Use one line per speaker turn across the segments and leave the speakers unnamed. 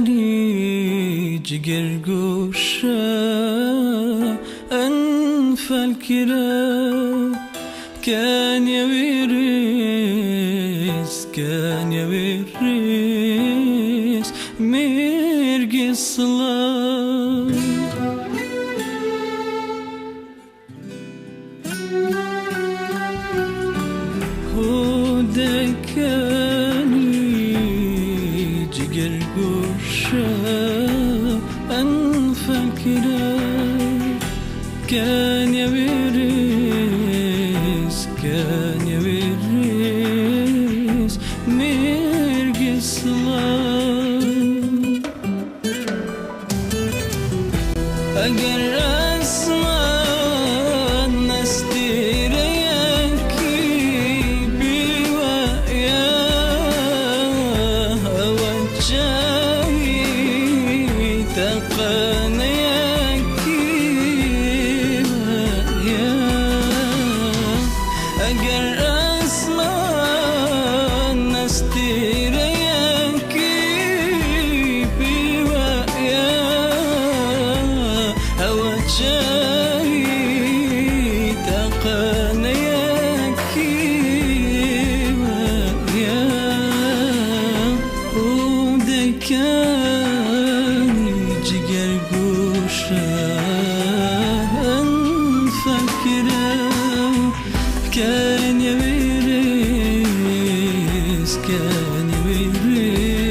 دكاني جگر گوشه انفل كرا كان يويرس كان يويرس ميرقي الصلاة هو دكاني جگر گوشه انفل كرا كان يويرس كان يويرس ميرقي الصلاة أقر أسمع نستيريكي بوأيا وجهي تقنيكي وأيا أقر أسمع نستيريكي بوأيا وجهي تقنيكي وأيا ودكاني جگر گوشه انفكره كان يويرس كان يويرس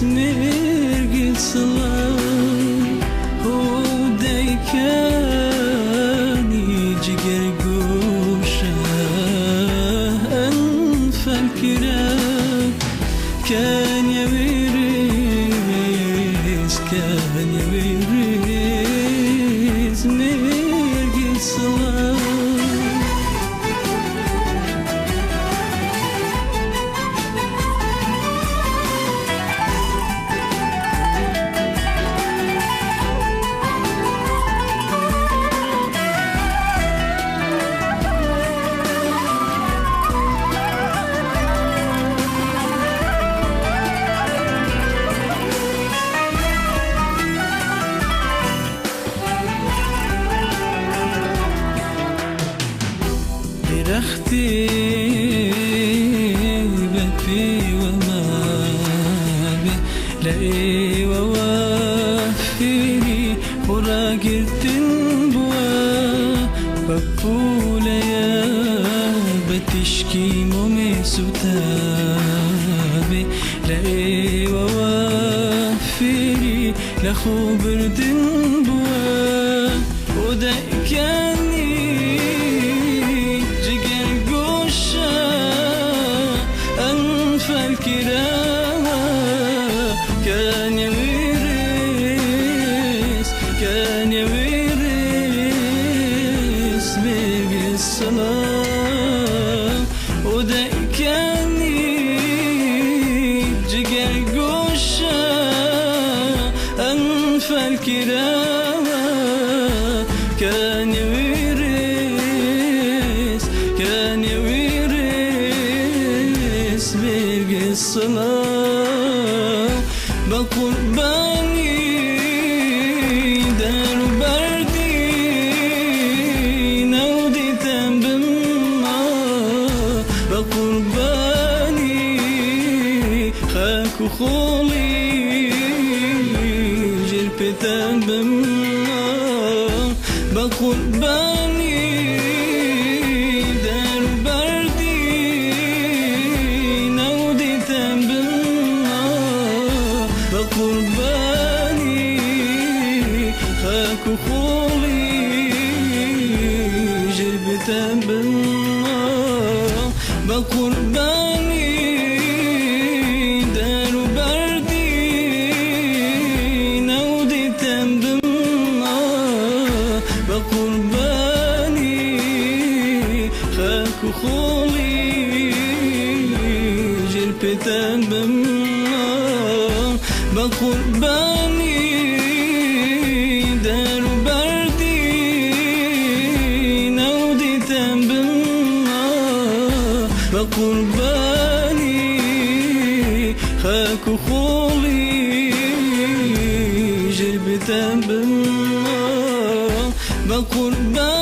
ميرقي الصلاة ودكاني جگر گوشه انفكره كان يويرس كان يويرس ميرقي الصلاة درختي بفي وما بي لأي ووافيني وراقر تنبوا بفولة يا بتشكي مومي ستابي لأي ووافيني لخو بردنبوا ودكاني كان يويرس كان يويرس بيبي الصلاة ودكاني جگر گوشه انفل كرا كان يويرس كان يويرس بيبي الصلاة بقرباني دار بردي نودي تنبما خولي جربتم بما بقرباني در بردي نودتم بما بقرباني خاك خولي جربتم بما بقرباني در بردي نودتم بما بقرباني خاك خولي جربتم بما بقرباني در بردي نودتم بما بقرباني خاك خولي جربتم بما بقرباني